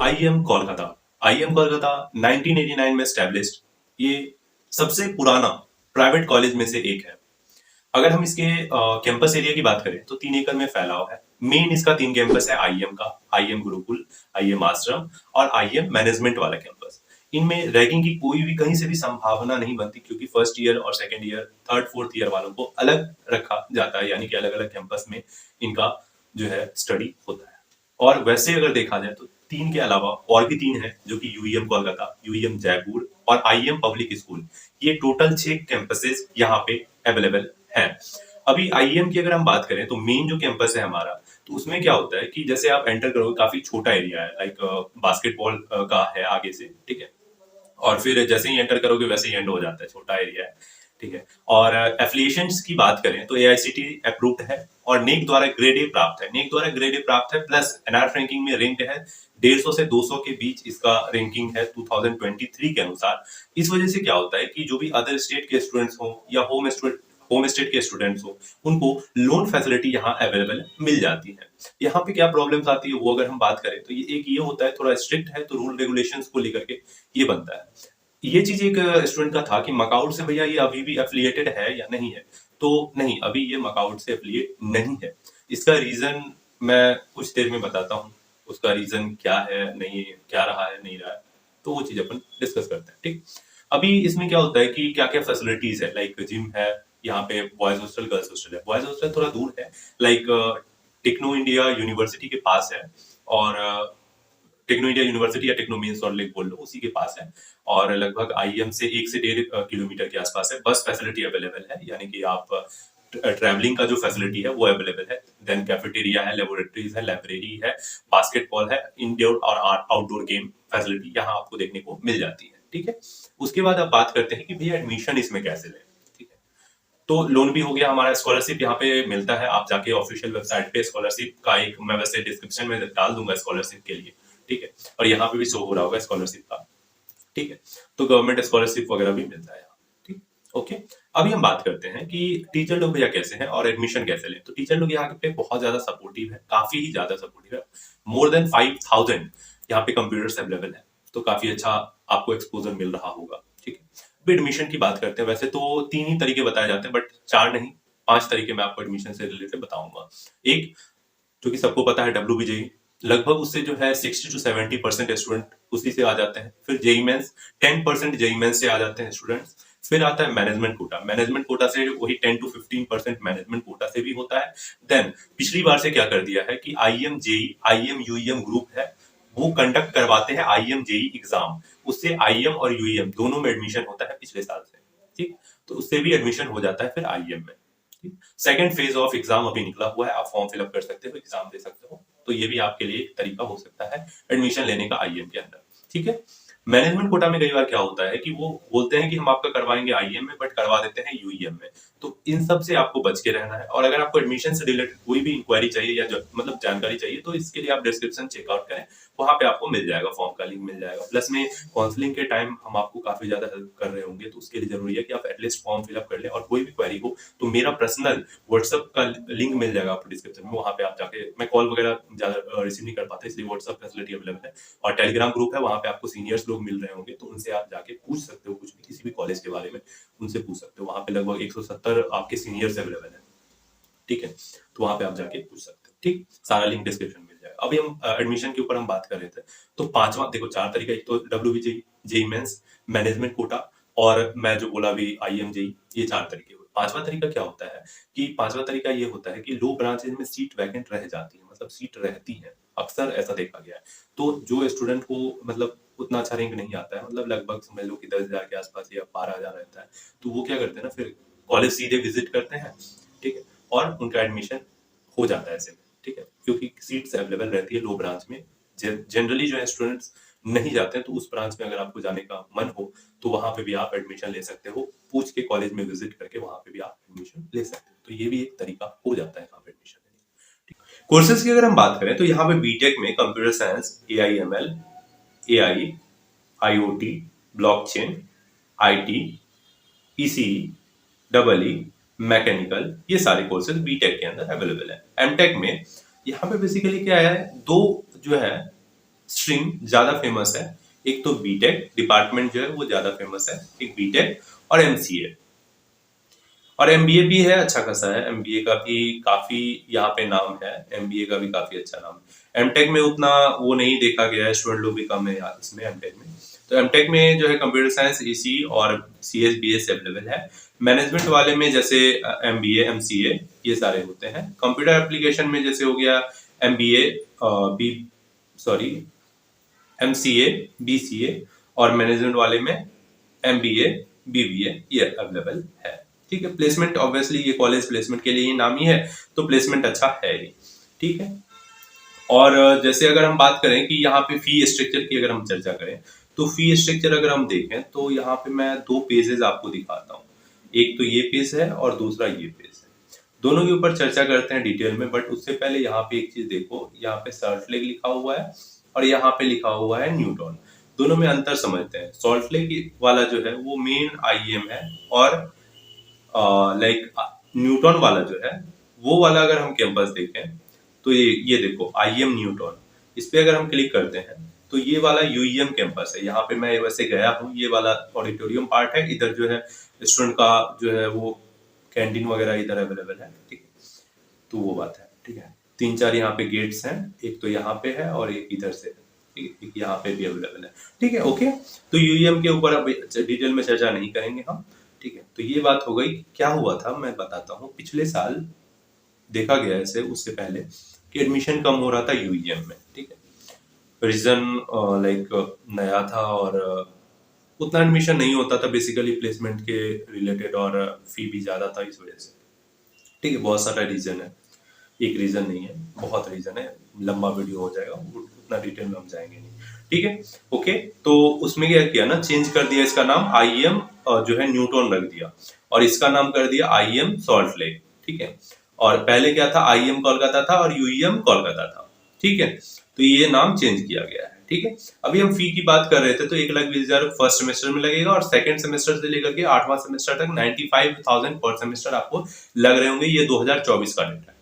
IM Kolkata. IM Kolkata 1989 में established, ये सबसे पुराना प्राइवेट कॉलेज में से एक है। अगर हम इसके कैंपस एरिया की बात करें तो 3 एकड़ में फैलाव है। मेन इसका 3 कैंपस है आईएम का, आईएम गुरुकुल, आईएम आश्रम और आईएम मैनेजमेंट वाला कैंपस। इनमें रैगिंग की कोई भी कहीं से भी संभावना नहीं बनती, क्योंकि फर्स्ट ईयर और second year, third fourth year वालों को अलग रखा जाता है, यानी कि अलग अलग कैंपस में इनका जो है स्टडी होता है। और वैसे अगर देखा जाए तो 3 के अलावा और भी 3 है, जो कि यूईएम कोलकाता, यूईएम जयपुर और आईएम पब्लिक स्कूल। ये टोटल 6 कैंपसेस यहाँ पे अवेलेबल है। अभी आईएम की अगर हम बात करें तो मेन जो कैंपस है हमारा, तो उसमें क्या होता है कि जैसे आप एंटर करोगे, काफी छोटा एरिया है, लाइक बास्केटबॉल का है आगे से, ठीक है। और फिर जैसे ही एंटर करोगे वैसे ही एंड हो जाता है, छोटा एरिया है, ठीक है। और एफिलिएशंस की बात करें तो एआईसीटी अप्रूव्ड है और नेक द्वारा ग्रेड ए प्राप्त है, नेक द्वारा ग्रेड ए प्राप्त है, प्लस एनआर रैंकिंग में रैंक्ड है। 150 से 200 के बीच इसका रैंकिंग है 2023 के अनुसार। इस वजह से क्या होता है कि जो भी अदर स्टेट के स्टूडेंट्स हो या होम स्टेट के स्टूडेंट्स हो, उनको लोन फैसिलिटी यहाँ अवेलेबल मिल जाती है। यहाँ पे क्या प्रॉब्लम्स आती है वो अगर हम बात करें तो ये होता है, थोड़ा स्ट्रिक्ट है, तो रूल रेगुलेशंस को लेकर के ये बनता है। ये चीज एक स्टूडेंट का था कि मकाउट से भैया ये अभी भी एफिलिएटेड है या नहीं है, तो नहीं, अभी ये मकाउट से एफिलिएट नहीं है। इसका रीजन मैं कुछ देर में बताता हूँ, उसका रीजन क्या है, नहीं क्या रहा है, नहीं रहा है, तो वो चीज अपन डिस्कस करते हैं, ठीक। अभी इसमें क्या होता है कि क्या क्या फैसिलिटीज है, लाइक जिम है, यहाँ पे बॉयज हॉस्टल, गर्ल्स हॉस्टल है। बॉयज हॉस्टल थोड़ा दूर है, लाइक टेक्नो इंडिया यूनिवर्सिटी के पास है, और टेक्नो इंडिया यूनिवर्सिटी या टेक्नो मीन्स और लेक बोल लो, उसी के पास है। और लगभग आईएम से 1 से 1.5 किलोमीटर के आसपास है। बस फैसिलिटी अवेलेबल है, यानी कि आप ट्रैवलिंग का जो फैसिलिटी है वो अवेलेबल है। देन कैफेटेरिया है, लेबोरेटरीज है, लाइब्रेरी है, बास्केटबॉल है, इंडोर और आउटडोर गेम फैसिलिटी यहाँ आपको देखने को मिल जाती है, ठीक है। उसके बाद आप बात करते हैं कि भैया एडमिशन इसमें कैसे लें, ठीक है। तो लोन भी हो गया हमारा, स्कॉलरशिप यहाँ पे मिलता है। आप जाके ऑफिशियल वेबसाइट पे स्कॉलरशिप का एक, मैं वैसे डिस्क्रिप्शन में डाल दूंगा स्कॉलरशिप के लिए, ठीक है। और यहाँ पे भी शो हो रहा होगा स्कॉलरशिप का, ठीक है। तो गवर्नमेंट स्कॉलरशिप वगैरह भी मिलता है यहाँ, ठीक, ओके। अभी हम बात करते हैं कि टीचर लोग भैया कैसे हैं और एडमिशन कैसे लें। तो टीचर लोग यहाँ पे बहुत ज्यादा सपोर्टिव है, काफी ही ज्यादा सपोर्टिव है। मोर देन 5000 यहाँ पे कंप्यूटर्स अवेलेबल है, तो काफी अच्छा आपको एक्सपोजर मिल रहा होगा, ठीक है। अब एडमिशन की बात करते हैं, वैसे तो 3 ही तरीके बताए जाते हैं, बट 4 नहीं 5 तरीके मैं आपको एडमिशन से रिलेटेड बताऊंगा। एक, जो कि सबको पता है, डब्ल्यूबीजेई, लगभग उससे जो है 60 to 70% स्टूडेंट उसी से आ जाते हैं। फिर जेई मेंस 10% जेई मेंस से आ जाते हैं स्टूडेंट्स। फिर आता है मैनेजमेंट कोटा, मैनेजमेंट कोटा से वही 10 to 15% मैनेजमेंट कोटा से भी होता है। देन पिछली बार से क्या कर दिया है कि IEM JEE, IEM UEM group है, वो कंडक्ट करवाते हैं आईएम जेई एग्जाम, उससे आईएम और यूईएम दोनों में एडमिशन होता है पिछले साल से, ठीक। तो उससे भी एडमिशन हो जाता है फिर आईएम में। सेकेंड फेज ऑफ एग्जाम अभी निकला हुआ है, आप फॉर्म फिलअप कर सकते हो, एग्जाम दे सकते हो, तो ये भी आपके लिए एक तरीका हो सकता है एडमिशन लेने का आईएम के अंदर, ठीक है। मैनेजमेंट कोटा में कई बार क्या होता है कि वो बोलते हैं कि हम आपका करवाएंगे आईएम में, बट करवा देते हैं यूईएम में। तो इन सब से आपको बच के रहना है। और अगर आपको एडमिशन से रिलेटेड कोई भी इंक्वायरी चाहिए या मतलब जानकारी चाहिए, तो इसके लिए आप डिस्क्रिप्शन चेकआउट करें, वहां पे आपको मिल जाएगा, फॉर्म का लिंक मिल जाएगा। प्लस में काउंसलिंग के टाइम हम आपको काफी ज्यादा हेल्प कर रहे होंगे, तो उसके लिए जरूरी है कि आप एटलीस्ट फॉर्म फिलअप कर लें। और कोई भी क्वेरी हो तो मेरा पर्सनल व्हाट्सएप का लिंक मिल जाएगा आपको डिस्क्रिप्शन में, वहां पे आप जाके, मैं कॉल वगैरह ज्यादा रिसीव नहीं कर पाता, इसलिए व्हाट्सएप फैसिलिटी अवेलेबल है। और टेलीग्राम ग्रुप है, वहां पे आपको सीनियर्स लोग मिल रहे होंगे, तो उनसे आप जाके पूछ सकते हो, कुछ भी किसी भी कॉलेज के बारे में उनसे पूछ सकते हो। वहां पे लगभग 170 आपके सीनियर्स अवेलेबल है, ठीक है। तो वहां पे आप जाके पूछ सकते हो, ठीक। सारा लिंक डिस्क्रिप्शन में मिल जाएगा। अभी हम एडमिशन के ऊपर हम बात कर रहे थे, तो पांचवा देखो, 4 तरीका, एक तो WBJEE, JEE mains, management quota, और मैं जो बोला अभी आईएम जेई, ये 4 तरीके हुए। पांचवा तरीका क्या होता है कि पांचवा तरीका ये होता है कि लो ब्रांचेज में सीट वैकेंट रह जाती है, मतलब सीट रहती है, अक्सर ऐसा देखा गया है। तो जो स्टूडेंट को मतलब उतना अच्छा रैंक नहीं आता है, मतलब लगभग समझ लो कि 10,000 के आसपास या 12,000 रहता है, तो वो क्या करते हैं ना, फिर कॉलेज सीधे विजिट करते हैं, ठीक है, और उनका एडमिशन हो जाता है ऐसे में, ठीक है, क्योंकि सीट्स अवेलेबल रहती है लो ब्रांच में। जनरली जो है स्टूडेंट्स नहीं जाते हैं, तो उस ब्रांच में अगर आपको जाने का मन हो तो वहां पे भी आप एडमिशन ले सकते हो, पूछ के कॉलेज में विजिट करके वहां पे भी आप एडमिशन ले सकते हो। तो ये भी एक तरीका हो जाता है यहाँ पे एडमिशन लेने का। कोर्सेज की अगर हम बात करें तो यहाँ पे बीटेक में computer science, AIML, AI, IoT, blockchain, IT, ECE, double E, mechanical, ये सारे कोर्सेज बीटेक के अंदर अवेलेबल है। एमटेक में यहाँ पे बेसिकली क्या है, दो जो है स्ट्रीम ज्यादा फेमस है, एक तो बीटेक डिपार्टमेंट जो है वो ज्यादा फेमस है, एक बीटेक और एमसीए, और एमबीए भी है, अच्छा खासा है, एमबीए का भी काफी यहाँ पे नाम है, एमबीए का भी काफी अच्छा नाम है। एमटेक में उतना वो नहीं देखा गया है, स्टूडेंट लोग भी कम है यार इसमें एमटेक में। तो एमटेक में जो है कंप्यूटर साइंस, ईसी और सीएस बीएस अवेलेबल है। मैनेजमेंट वाले में जैसे एमबीए एमसीए ये सारे होते हैं। कंप्यूटर एप्लीकेशन में जैसे हो गया MBA B sorry MCA BCA, और मैनेजमेंट वाले में एमबीए बीबीए ये अवेलेबल है। ठीक है, प्लेसमेंट ऑब्वियसली ये कॉलेज प्लेसमेंट के लिए ही नामी है, तो प्लेसमेंट अच्छा है ही। ठीक है, और जैसे अगर हम बात करें कि यहाँ पे फी स्ट्रक्चर की अगर हम चर्चा करें, तो फी स्ट्रक्चर अगर हम देखें तो यहाँ पे मैं दो पेजेस आपको दिखाता हूँ। एक तो ये पेज है और दूसरा ये पेज है, दोनों के ऊपर चर्चा करते हैं डिटेल में। बट उससे पहले यहाँ पे एक चीज देखो, यहाँ पे सॉल्ट लेक लिखा हुआ है और यहाँ पे लिखा हुआ है न्यूटन। दोनों में अंतर समझते हैं। सॉल्ट लेक वाला जो है वो मेन आईएम है, और लाइक न्यूटन वाला जो है वो वाला अगर हम कैंपस देखें तो ये देखो आईएम न्यूटन, इस पे अगर हम क्लिक करते हैं तो ये वाला यूईएम कैंपस है। यहाँ पे मैं वैसे गया हूँ, ये वाला ऑडिटोरियम पार्ट है, इधर जो है स्टूडेंट का जो है वो कैंटीन वगैरह इधर अवेलेबल है। ठीक है, तो वो बात है। ठीक है, तीन चार यहाँ पे गेट्स हैं, एक तो यहाँ पे है और एक इधर से है, एक यहाँ पे भी अवेलेबल है। ठीक है, ओके, तो यूईएम के ऊपर अब डिटेल में चर्चा नहीं करेंगे हम। ठीक है, तो ये बात हो गई। क्या हुआ था मैं बताता हूँ। पिछले साल देखा गया ऐसे, उससे पहले कि एडमिशन कम हो रहा था यूईएम में। ठीक है, रीजन लाइक नया था और उतना एडमिशन नहीं होता था बेसिकली प्लेसमेंट के रिलेटेड, और फी भी ज्यादा था इस वजह से। ठीक है, बहुत सारा रीजन है, एक रीजन नहीं है, बहुत रीजन है, लंबा वीडियो हो जाएगा, उतना डिटेल में हम जाएंगे नहीं। ठीक है, ओके, तो उसमें क्या किया ना, चेंज कर दिया इसका नाम, आईएम जो है न्यूटन रख दिया, और इसका नाम कर दिया आईएम सॉल्ट लेक। ठीक है, और पहले क्या था, आईएम कोलकाता था और यूईएम कोलकाता था। ठीक है, तो ये नाम चेंज किया गया है। ठीक है, अभी हम फी की बात कर रहे थे, तो 1,20,000 फर्स्ट सेमेस्टर में लगेगा, और सेकंड सेमेस्टर से लेकर के 8वां सेमेस्टर तक 95,000 पर सेमेस्टर आपको लग रहे होंगे। ये 2024 का डेटा है।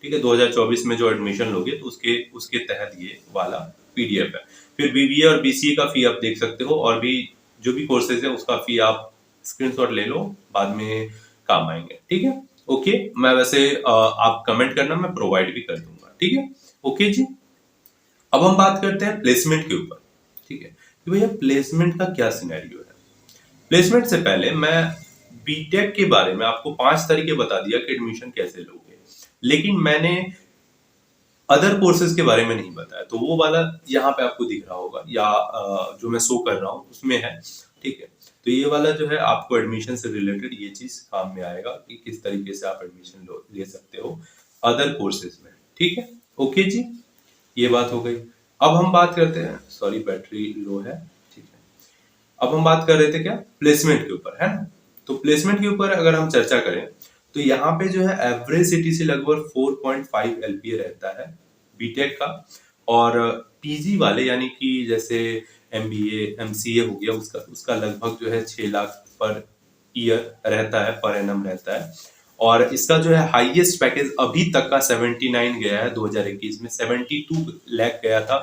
ठीक है, 2024 में जो एडमिशन लोगे तो उसके उसके तहत ये वाला पीडीएफ है। फिर बीबीए और बीसीए का फी आप देख सकते हो, और भी जो भी कोर्सेज है उसका फी आप स्क्रीनशॉट ले लो, बाद में काम आएंगे। ठीक है, ओके, मैं वैसे आप कमेंट करना, मैं प्रोवाइड भी कर दूंगा। ठीक है, ओके जी। अब हम बात करते हैं प्लेसमेंट के ऊपर। ठीक है, कि भैया प्लेसमेंट का क्या सिनेरियो है। प्लेसमेंट से पहले मैं बीटेक के बारे में आपको 5 तरीके बता दिया कि एडमिशन कैसे लोगे, लेकिन मैंने अदर कोर्सेज के बारे में नहीं बताया। तो वो वाला यहाँ पे आपको दिख रहा होगा, या जो मैं शो कर रहा हूँ उसमें है। ठीक है, तो ये वाला जो है आपको एडमिशन से रिलेटेड ये चीज काम में आएगा कि किस तरीके से आप एडमिशन ले सकते हो अदर कोर्सेज में। ठीक है, ओके जी, ये बात हो गई। अब हम बात करते हैं, सॉरी बैटरी लो है। ठीक है, अब हम बात कर रहे थे क्या, प्लेसमेंट के ऊपर, है ना। तो प्लेसमेंट के ऊपर अगर हम चर्चा करें तो यहाँ पे जो है एवरेज सीटीसी लगभग 4.5 एलपीए रहता है बीटेक का, और पीजी वाले यानी कि जैसे एमबीए एमसीए हो गया, उसका उसका लगभग जो है 6 लाख पर ईयर रहता है, पर एनम रहता है। और इसका जो है हाईएस्ट पैकेज अभी तक का 79 गया है 2021 में, 72 लाख गया था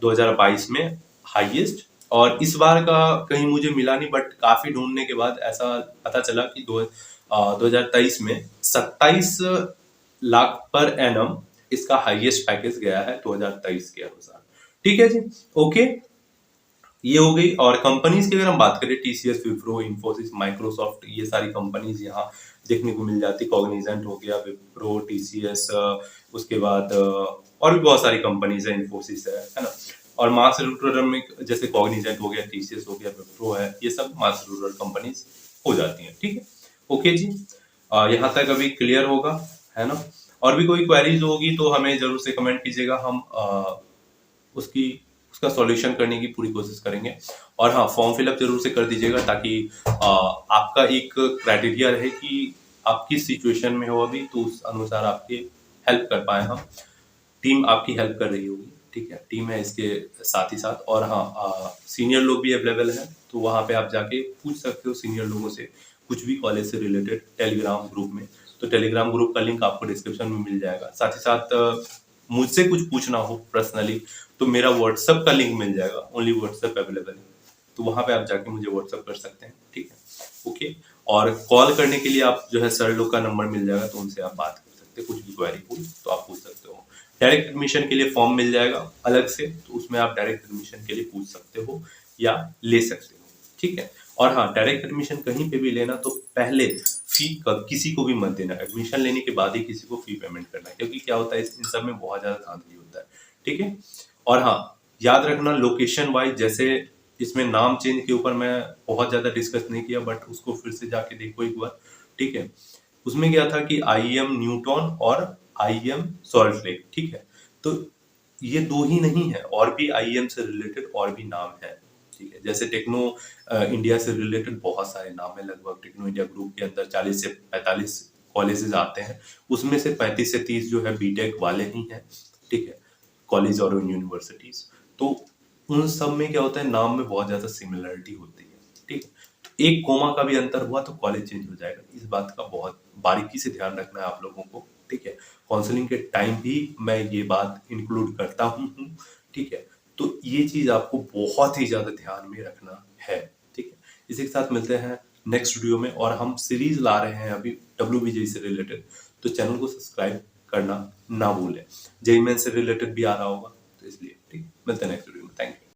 2022 में हाईएस्ट। और इस बार का कहीं मुझे मिला नहीं, बट काफी ढूंढने के बाद ऐसा पता चला कि 2023 में 27 लाख पर एनम इसका हाईएस्ट पैकेज गया है 2023 के अनुसार। ठीक है जी, ओके, ये हो गई। और कंपनीज की अगर हम बात करें, टीसीएस, विप्रो, इन्फोसिस, माइक्रोसॉफ्ट, ये सारी कंपनीज यहाँ देखने को मिल जाती। कॉग्निजेंट हो गया, विप्रो, टीसीएस, उसके बाद और भी बहुत सारी कंपनीज है, इन्फोसिस है ना। और मास रूरल में जैसे कॉग्निजेंट हो गया, टीसीएस हो गया, विप्रो है, ये सब मास रूरल कंपनीज हो जाती हैं। ठीक है, ओके जी, यहाँ तक अभी क्लियर होगा, है ना। और भी कोई क्वेरीज होगी तो हमें जरूर से कमेंट कीजिएगा, हम उसका सॉल्यूशन करने की पूरी कोशिश करेंगे। और हाँ, फॉर्म फिलअप जरूर से कर दीजिएगा, ताकि आपका एक क्राइटेरिया रहे कि आप किस सिचुएशन में हो अभी, तो उस अनुसार आपके हेल्प कर पाए हम। टीम आपकी हेल्प कर रही होगी। ठीक है, टीम है इसके साथ ही साथ। और हाँ, सीनियर लोग भी अवेलेबल हैं, तो वहाँ पे आप जाके पूछ सकते हो सीनियर लोगों से कुछ भी कॉलेज से रिलेटेड, टेलीग्राम ग्रुप में। तो टेलीग्राम ग्रुप का लिंक आपको डिस्क्रिप्शन में मिल जाएगा। साथ ही साथ मुझसे कुछ पूछना हो पर्सनली तो मेरा व्हाट्सएप का लिंक मिल जाएगा, ओनली व्हाट्सएप अवेलेबल है, तो वहां पे आप जाके मुझे व्हाट्सएप कर सकते हैं, ठीक है। ओके, और कॉल करने के लिए आप जो है सर लोग का नंबर मिल जाएगा, तो उनसे आप बात कर सकते हैं, कुछ भी क्वेरी हो तो आप पूछ सकते हो। डायरेक्ट एडमिशन के लिए फॉर्म मिल जाएगा अलग से, तो उसमें आप डायरेक्ट एडमिशन के लिए पूछ सकते हो या ले सकते हो, ठीक है। और हाँ, डायरेक्ट एडमिशन कहीं पे भी लेना तो पहले फी किसी को भी मत देना, एडमिशन लेने के बाद ही किसी को फी पेमेंट करना है, क्योंकि क्या होता है इन सब में बहुत ज्यादा धांधली होता है, ठीक है। और हाँ, याद रखना लोकेशन वाइज, जैसे इसमें नाम चेंज के ऊपर मैं बहुत ज्यादा डिस्कस नहीं किया, बट उसको फिर से जाके देखो एक बार, ठीक है। उसमें क्या था कि आईएम न्यूटन और आईएम सॉल्ट लेक, ठीक है। तो ये दो ही नहीं है, और भी आईएम से रिलेटेड और भी नाम है, ठीक है। जैसे टेक्नो इंडिया से रिलेटेड बहुत सारे नाम है, लगभग टेक्नो इंडिया ग्रुप के अंदर 40 से 45 कॉलेजेस आते हैं, उसमें से 35 से 30 जो है बीटेक वाले ही हैं, ठीक है, कॉलेज और यूनिवर्सिटीज। तो उन सब में क्या होता है, नाम में बहुत ज्यादा सिमिलरिटी होती है, ठीक है। तो एक कोमा का भी अंतर हुआ तो कॉलेज चेंज हो जाएगा, इस बात का बहुत बारीकी से ध्यान रखना है आप लोगों को, ठीक है। काउंसलिंग के टाइम भी मैं ये बात इंक्लूड करता हूँ, ठीक है। तो ये चीज आपको बहुत ही ज्यादा ध्यान में रखना है, ठीक है। इसी के साथ मिलते हैं नेक्स्ट वीडियो में, और हम सीरीज ला रहे हैं अभी WBJ से रिलेटेड, तो चैनल को सब्सक्राइब करना ना भूलें। जेईई मेन से रिलेटेड भी आ रहा होगा, तो इसलिए ठीक, मिलते हैं नेक्स्ट वीडियो में, थैंक यू।